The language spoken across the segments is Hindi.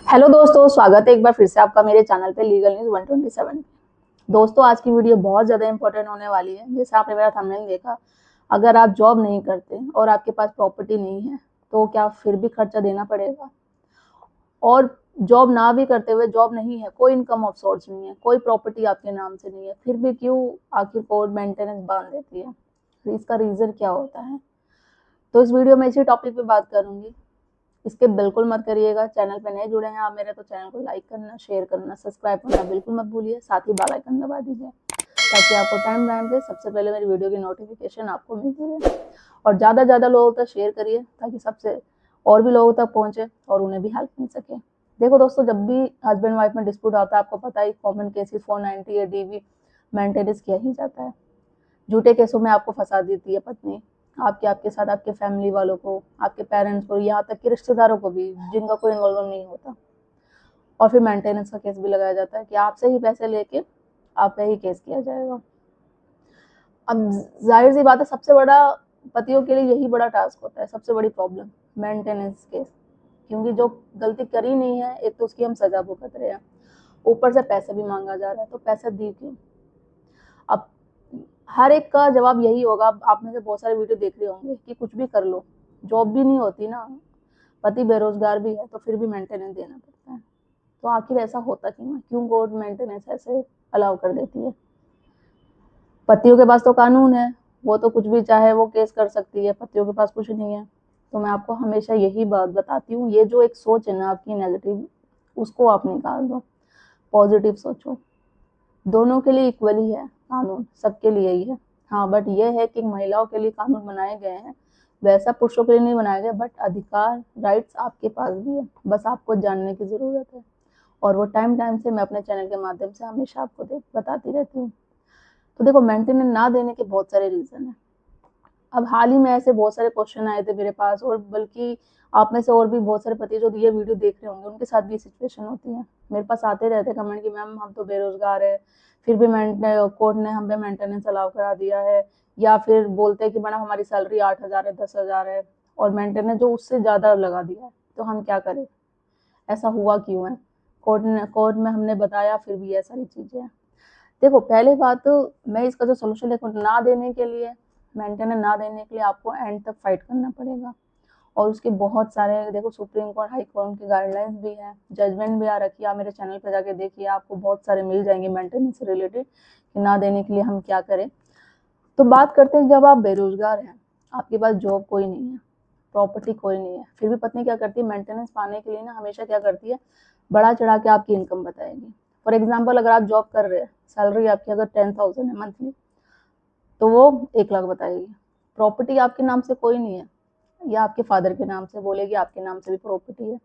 हेलो दोस्तों, स्वागत है एक बार फिर से आपका मेरे चैनल पे लीगल न्यूज़ 127 पे। दोस्तों, आज की वीडियो बहुत ज़्यादा इंपॉर्टेंट होने वाली है। जैसे आपने मेरा थंबनेल देखा, अगर आप जॉब नहीं करते और आपके पास प्रॉपर्टी नहीं है तो क्या फिर भी खर्चा देना पड़ेगा? और जॉब ना भी करते हुए, जॉब नहीं है, कोई इनकम ऑफ सोर्स नहीं है, कोई प्रॉपर्टी आपके नाम से नहीं है, फिर भी क्यों आखिर कोर्ट मेंटेनेंस बांध देती है? तो इसका रीज़न क्या होता है? तो इस वीडियो में इसी टॉपिक पे बात करूंगी। स्किप बिल्कुल मत करिएगा। चैनल पे नए जुड़े हैं आप मेरे, तो चैनल को लाइक करना, शेयर करना, सब्सक्राइब करना बिल्कुल मत भूलिए। साथ ही बेल आइकन दबा दीजिए ताकि आपको टाइम टाइम पे सबसे पहले मेरी वीडियो की नोटिफिकेशन आपको मिलती रहे। और ज़्यादा ज़्यादा लोगों तक शेयर करिए ताकि सबसे और भी लोगों तक पहुँचे और उन्हें भी हेल्प मिल सके। देखो दोस्तों, जब भी हस्बैंड वाइफ में डिस्प्यूट आता है, आपको पता है कॉमन केसेस 490 या डीवी मेंटेनेंस किया ही जाता है। झूठे केसों में आपको फंसा देती है पत्नी, आपके साथ आपके फैमिली वालों को, आपके पेरेंट्स को, यहाँ तक कि रिश्तेदारों को भी जिनका कोई इन्वॉल्व नहीं होता। और फिर मेंटेनेंस का केस भी लगाया जाता है कि आपसे ही पैसे लेके आप पे ही केस किया जाएगा। अब जाहिर सी बात है, सबसे बड़ा पतियों के लिए यही बड़ा टास्क होता है, सबसे बड़ी प्रॉब्लम मेंटेनेंस केस। क्योंकि जो गलती करी नहीं है, एक तो उसकी हम सजा भुगत रहे हैं, ऊपर से पैसे भी मांगा जा रहा है, तो पैसे दी क्यों? अब हर एक का जवाब यही होगा। आप में से बहुत सारे वीडियो देख रहे होंगे कि कुछ भी कर लो, जॉब भी नहीं होती ना, पति बेरोजगार भी है तो फिर भी मेंटेनेंस देना पड़ता है। तो आखिर ऐसा होता क्यों है? क्यों कोर्ट मेंटेनेंस ऐसे अलाउ कर देती है? पतियों के पास तो कानून है, वो तो कुछ भी चाहे वो केस कर सकती है, पतियों के पास कुछ नहीं है। तो मैं आपको हमेशा यही बात बताती हूँ, ये जो एक सोच है ना आपकी नेगेटिव, उसको आप निकाल दो, पॉजिटिव सोचो। दोनों के लिए इक्वली है कानून, सबके लिए ही है। हाँ, बट ये है कि महिलाओं के लिए कानून बनाए गए हैं, वैसा पुरुषों के लिए नहीं बनाए गए, बट अधिकार राइट्स आपके पास भी है, बस आपको जानने की ज़रूरत है। और वो टाइम टाइम से मैं अपने चैनल के माध्यम से हमेशा आपको बताती रहती हूँ। तो देखो, मेंटेनेंस ना देने के बहुत सारे रीज़न है। अब हाल ही में ऐसे बहुत सारे क्वेश्चन आए थे मेरे पास, और बल्कि आप में से और भी बहुत सारे पति जो ये वीडियो देख रहे होंगे, उनके साथ भी सिचुएशन होती है। मेरे पास आते रहते कमेंट कि मैम हम तो बेरोजगार है, फिर भी कोर्ट ने हमें मेंटेनेंस अलाउ करा दिया है। या फिर बोलते हैं कि मैडम हमारी सैलरी 8,000 है, 10,000 है, और मेंटेनेंस जो उससे ज़्यादा लगा दिया है, तो हम क्या करें? ऐसा हुआ क्यों है? कोर्ट में हमने बताया, फिर भी ये सारी चीज़ें हैं। देखो, पहले बात तो मैं इसका जो सोल्यूशन देखो, ना देने के लिए, मेंटेनेंस ना देने के लिए आपको एंड तक फाइट करना पड़ेगा। और उसके बहुत सारे, देखो, सुप्रीम कोर्ट, हाई कोर्ट की गाइडलाइंस भी है, जजमेंट भी आ रखी है। आप मेरे चैनल पे जाके देखिए, आपको बहुत सारे मिल जाएंगे मेंटेनेंस से रिलेटेड कि ना देने के लिए हम क्या करें। तो बात करते हैं, जब आप बेरोजगार हैं, आपके पास जॉब कोई नहीं है, प्रॉपर्टी कोई नहीं है, फिर भी पत्नी क्या करती है? मेंटेनेंस पाने के लिए ना हमेशा क्या करती है? बढ़ा चढ़ा के आपकी इनकम बताएगी। फॉर एग्जाम्पल, अगर आप जॉब कर रहे हैं, सैलरी आपकी अगर 10,000 है मंथली, तो वो 1 लाख बताएगी। प्रॉपर्टी आपके नाम से कोई नहीं है, या आपके फादर के नाम से बोलेगी, आपके नाम से भी प्रॉपर्टी है।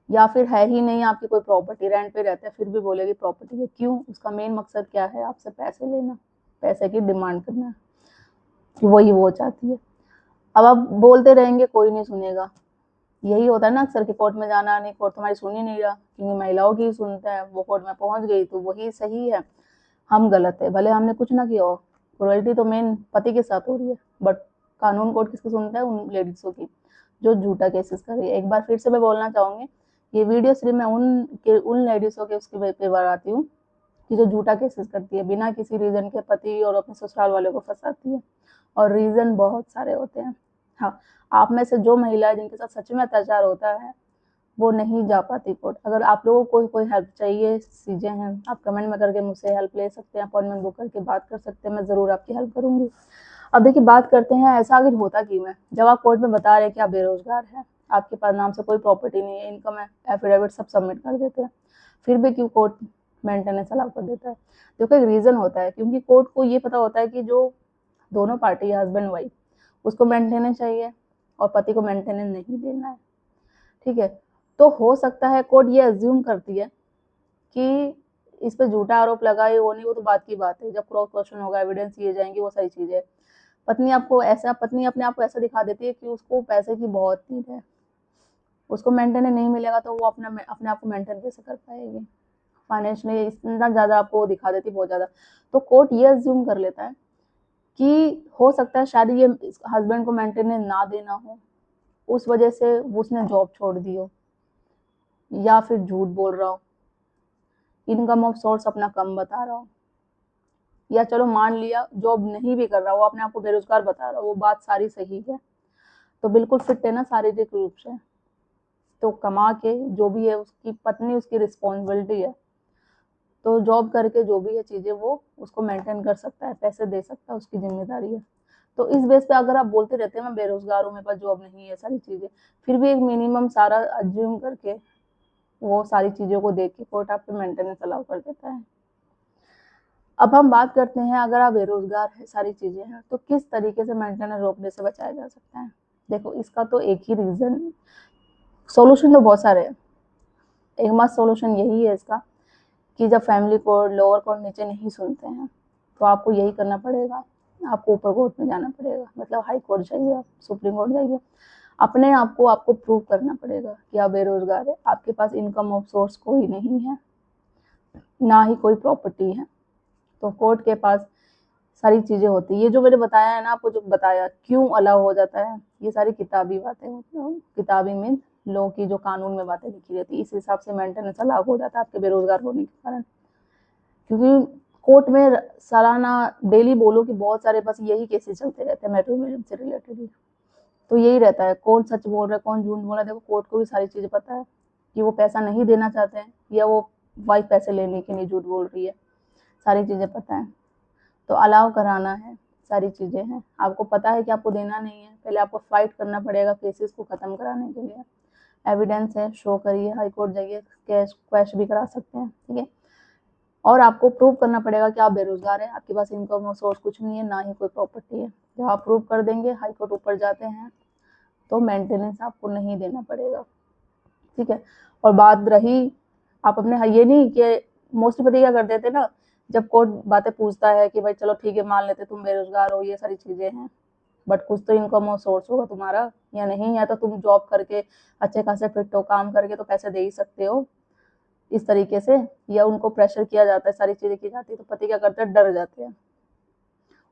या फिर है ही नहीं आपकी कोई प्रॉपर्टी, रेंट पे रहता है, फिर भी बोलेगी प्रॉपर्टी है। क्यों? उसका मेन मकसद क्या है? आपसे पैसे लेना, पैसे की डिमांड करना, कि वही वो चाहती है। अब आप बोलते रहेंगे, कोई नहीं सुनेगा। यही होता है ना अक्सर कि कोर्ट में जाना, नहीं कोर्ट तुम्हारी सुन ही नहीं रहा, क्योंकि महिलाओं की सुनता है, वो कोर्ट में पहुंच गई तो वही सही है, हम गलत है, भले हमने कुछ ना किया हो। क्रुएल्टी तो मेन पति के साथ हो रही है, बट कानून कोर्ट किसकी सुनता है? उन लेडीजों की जो झूठा केसेस कर रही है। एक बार फिर से मैं बोलना चाहूंगी, ये वीडियो सिर्फ मैं उन लेडीजों के उसकी पे बनाती हूँ कि जो झूठा केसेस करती है, बिना किसी रीजन के पति और अपने ससुराल वाले को फंसाती है। और रीजन बहुत सारे होते हैं। हाँ, आप में से जो महिला है जिनके साथ सच में अत्याचार होता है, वो नहीं जा पाती कोर्ट। अगर आप लोगों को कोई हेल्प चाहिए, चीज़ें हैं, आप कमेंट में करके मुझसे हेल्प ले सकते हैं, अपॉइंटमेंट बुक करके बात कर सकते हैं, मैं ज़रूर आपकी हेल्प करूंगी। अब देखिए, बात करते हैं ऐसा आखिर होता क्यों है? जब आप कोर्ट में बता रहे हैं कि आप बेरोजगार हैं, आपके पास नाम से कोई प्रॉपर्टी नहीं है, इनकम है, एफिडेविट सब सबमिट कर देते हैं, फिर भी क्यों कोर्ट मेंटेनेंस अलाउ कर देता है? देखो, एक रीज़न होता है, क्योंकि कोर्ट को ये पता होता है कि जो दोनों पार्टी है, हस्बैंड वाइफ, उसको मेंटेनेंस चाहिए और पति को मेंटेनेंस नहीं देना है। ठीक है? तो हो सकता है कोर्ट ये अज्यूम करती है कि इस पे झूठा आरोप लगा है, वो नहीं, वो तो बात की बात है, जब क्रॉस क्वेश्चन होगा, एविडेंस लिए जाएंगे, वो सारी चीजें। पत्नी अपने आप को ऐसा दिखा देती है कि उसको पैसे की बहुत नीड है, उसको मेंटेन नहीं मिलेगा तो वो अपने आप को मेंटेन कैसे कर पाएगी? फाइनेंशियली इतना ज्यादा आपको वो दिखा देती है, बहुत ज्यादा। तो कोर्ट ये अज्यूम कर लेता है कि हो सकता है शायद ये हस्बैंड को मेंटेनेंस ना देना हो, उस वजह से उसने जॉब छोड़ दी हो। या फिर झूठ बोल रहा हो, इनकम ऑफ सोर्स अपना कम बता रहा हो, या चलो मान लिया जॉब नहीं भी कर रहा, वो अपने आप को बेरोजगार बता रहा हो, वो बात सारी सही है, तो बिल्कुल फिट है ना शारीरिक रूप से, तो कमा के जो भी है उसकी पत्नी उसकी रिस्पॉन्सिबिलिटी है, तो जॉब करके जो भी है चीजें वो उसको मेंटेन कर सकता है, पैसे दे सकता है, उसकी जिम्मेदारी है। तो इस बेस पे अगर आप बोलते रहते हैं मैं बेरोजगार हूँ, मेरे पास जॉब नहीं है, सारी चीजें, फिर भी एक मिनिमम सारा अज्यूम करके वो सारी चीजों को देख के कोर्ट आप पे मेंटेनेंस अलाउ कर देता है। अब हम बात करते हैं, अगर आप बेरोजगार है, सारी चीजें हैं, तो किस तरीके से मेंटेनेंस रोकने से बचाया जा सकता है। देखो इसका तो एक ही रीजन, सोल्यूशन तो बहुत सारे हैं, एक मस्त सोल्यूशन यही है इसका कि जब फैमिली कोर्ट, लोअर कोर्ट नीचे नहीं सुनते हैं तो आपको यही करना पड़ेगा, आपको ऊपर कोर्ट में जाना पड़ेगा, मतलब हाई कोर्ट जाइए, आप सुप्रीम कोर्ट जाइए, अपने आप को आपको प्रूव करना पड़ेगा कि आप बेरोजगार है, आपके पास इनकम ऑफ सोर्स कोई नहीं है, ना ही कोई प्रॉपर्टी है, तो कोर्ट के पास सारी चीजें होती है। ये जो मैंने बताया है ना आपको, जो बताया क्यों अलाउ हो जाता है, ये सारी किताबी बातें होती हैं, किताबी मीन लॉ की जो कानून में बातें लिखी रहती है, इस हिसाब से मेंटेनेंस अलाउ हो जाता है आपके बेरोजगार होने के कारण। क्योंकि कोर्ट में सालाना डेली बोलो कि बहुत सारे बस यही केसेस चलते रहते हैं मैट्रिमोनियल से रिलेटेड ही, तो यही रहता है, कौन सच बोल रहा है कौन झूठ बोल रहा है। देखो कोर्ट को भी सारी चीजें पता है कि वो पैसा नहीं देना चाहते हैं या वो वाइफ पैसे लेने के लिए झूठ बोल रही है, सारी चीजें पता है, तो अलाउ कराना है, सारी चीजें हैं, आपको पता है कि आपको देना नहीं है, पहले आपको फाइट करना पड़ेगा केसेस को खत्म कराने के लिए, एविडेंस है, शो करिए, हाई कोर्ट जाइए, कैश क्वैश भी करा सकते हैं, ठीक है, और आपको प्रूव करना पड़ेगा कि आप बेरोजगार हैं, आपके पास इनकम और सोर्स कुछ नहीं है, ना ही कोई प्रॉपर्टी है। जब आप प्रूव कर देंगे, हाई कोर्ट ऊपर जाते हैं, तो मेंटेनेंस आपको नहीं देना पड़ेगा, ठीक है। और बात रही आप अपने, ये नहीं कि मोस्टली पता क्या कर देते ना, जब कोर्ट बातें पूछता है कि भाई चलो ठीक है मान लेते तुम बेरोजगार हो, ये सारी चीजें हैं, बट कुछ तो इनकम और सोर्स होगा तुम्हारा या नहीं है, तो तुम जॉब करके अच्छे खासे फिट हो, काम करके तो पैसे दे ही सकते हो, इस तरीके से, या उनको प्रेशर किया जाता है, सारी चीजें की जाती है, तो पति क्या करते हैं, डर जाते हैं,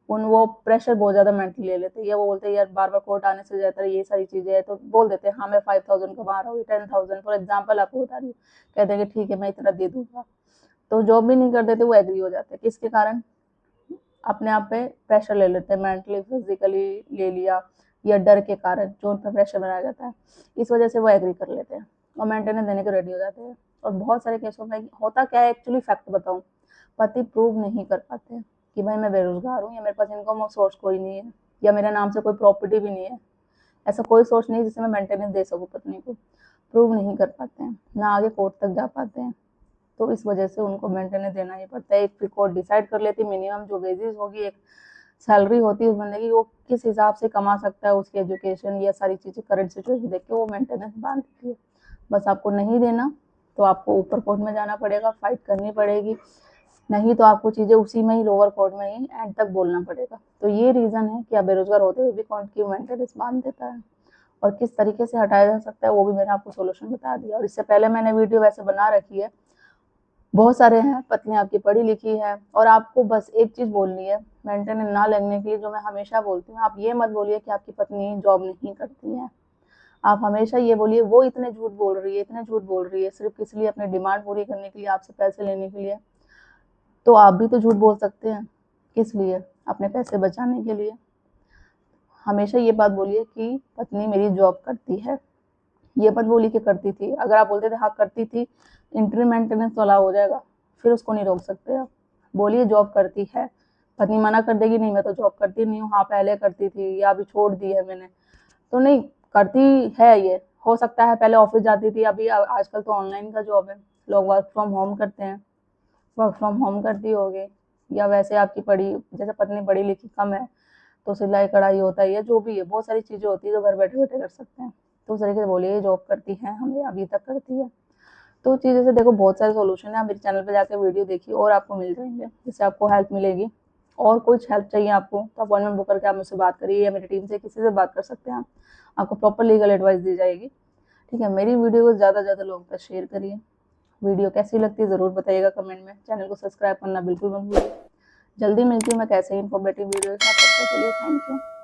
वो प्रेशर बहुत ज्यादा मेंटली ले लेते हैं, या वो बोलते हैं यार बार बार कोर्ट आने से ज्यादा ये सारी चीजें है, तो बोल देते हैं हाँ मैं 5000 कमा रहा हूँ, 10,000 फॉर एग्जाम्पल आपको बता रही हूँ, कहते हैं कि ठीक है मैं इतना दे दूंगा, तो जॉब भी नहीं कर देते, वो एग्री हो जाते हैं, किसके कारण, अपने आप पे प्रेशर ले लेते हैं, मेंटली फिजिकली ले लिया, या डर के कारण जो उन पर प्रेशर बनाया जाता है, इस वजह से वो एग्री कर लेते हैं और मेंटेनेंस देने के रेडी हो जाते हैं। और बहुत सारे केसों में होता क्या है, एक्चुअली फैक्ट बताऊं, पति प्रूव नहीं कर पाते कि भाई मैं बेरोजगार हूँ, या मेरे पास इनकम और सोर्स कोई नहीं है, या मेरे नाम से कोई प्रॉपर्टी भी नहीं है, ऐसा कोई सोर्स नहीं जिससे मैं मेंटेनेंस दे सकूँ पत्नी को, प्रूव नहीं कर पाते हैं, ना आगे कोर्ट तक जा पाते हैं, तो इस वजह से उनको मेंटेनेंस देना ही पड़ता है। एक फिर कोर्ट डिसाइड कर लेती है मिनिमम जो वेजेस होगी, एक सैलरी होती है उस बंदे की, वो किस हिसाब से कमा सकता है, उसकी एजुकेशन या सारी चीज़ें करंट सिचुएशन देख के वो मेंटेनेंस बांध देती है। बस आपको नहीं देना तो आपको ऊपर कोर्ट में जाना पड़ेगा, फाइट करनी पड़ेगी, नहीं तो आपको चीज़ें उसी में ही लोअर कोर्ट में ही एंड तक बोलना पड़ेगा। तो ये रीज़न है कि आप बेरोजगार होते हुए भी कोर्ट की मेंटेनेंस बांध देता है, और किस तरीके से हटाया जा सकता है वो भी मैंने आपको सोल्यूशन बता दिया। और इससे पहले मैंने वीडियो वैसे बना रखी है, बहुत सारे हैं, पत्नी आपकी पढ़ी लिखी है, और आपको बस एक चीज बोलनी है मेंटेनेंस ना लगने के लिए, जो मैं हमेशा बोलती हूँ, आप ये मत बोलिए कि आपकी पत्नी जॉब नहीं करती है, आप हमेशा ये बोलिए वो इतने झूठ बोल रही है, इतने झूठ बोल रही है सिर्फ किस लिए, अपनी डिमांड पूरी करने के लिए, आपसे पैसे लेने के लिए, तो आप भी तो झूठ बोल सकते हैं, किस लिए, अपने पैसे बचाने के लिए। हमेशा ये बात बोलिए कि पत्नी मेरी जॉब करती है, ये मत बोली कि करती थी, अगर आप बोलते थे हाँ करती थी, इंटरनल मेंटेनेंस तो अलाउ हो जाएगा, फिर उसको नहीं रोक सकते आप, बोलिए जॉब करती है, पत्नी मना कर देगी नहीं मैं तो जॉब करती नहीं हूँ, हाँ पहले करती थी या अभी छोड़ दी है मैंने, तो नहीं करती है, ये हो सकता है पहले ऑफिस जाती थी, अभी आजकल तो ऑनलाइन का जॉब है, लोग वर्क फ्रॉम होम करते हैं, वर्क फ्रॉम होम करती होगी, या वैसे आपकी पढ़ी, जैसे पत्नी पढ़ी लिखी कम है तो सिलाई कढ़ाई होता है, या जो भी है, बहुत सारी चीजें होती है जो घर बैठे बैठे कर सकते हैं, तो उस तरीके से बोलिए जॉब करती है, हमें अभी तक करती है, तो चीज़ें से देखो बहुत सारे सॉल्यूशन है, आप मेरे चैनल पे जाकर वीडियो देखिए और आपको मिल जाएंगे, जिससे आपको हेल्प मिलेगी। और कुछ हेल्प चाहिए आपको तो अपॉइंटमेंट बुक करके आप मुझसे बात करिए, या मेरी टीम से किसी से बात कर सकते हैं आप, आपको प्रॉपर लीगल एडवाइस दी जाएगी, ठीक है। मेरी वीडियो को ज़्यादा से ज़्यादा लोगों तक शेयर करिए, वीडियो कैसी लगती है ज़रूर बताइएगा कमेंट में, चैनल को सब्सक्राइब करना बिल्कुल मत भूलिए। जल्दी मिलती हूँ मैं कैसे ही इन्फॉर्मेटिव वीडियो के साथ, तब तक के लिए थैंक यू।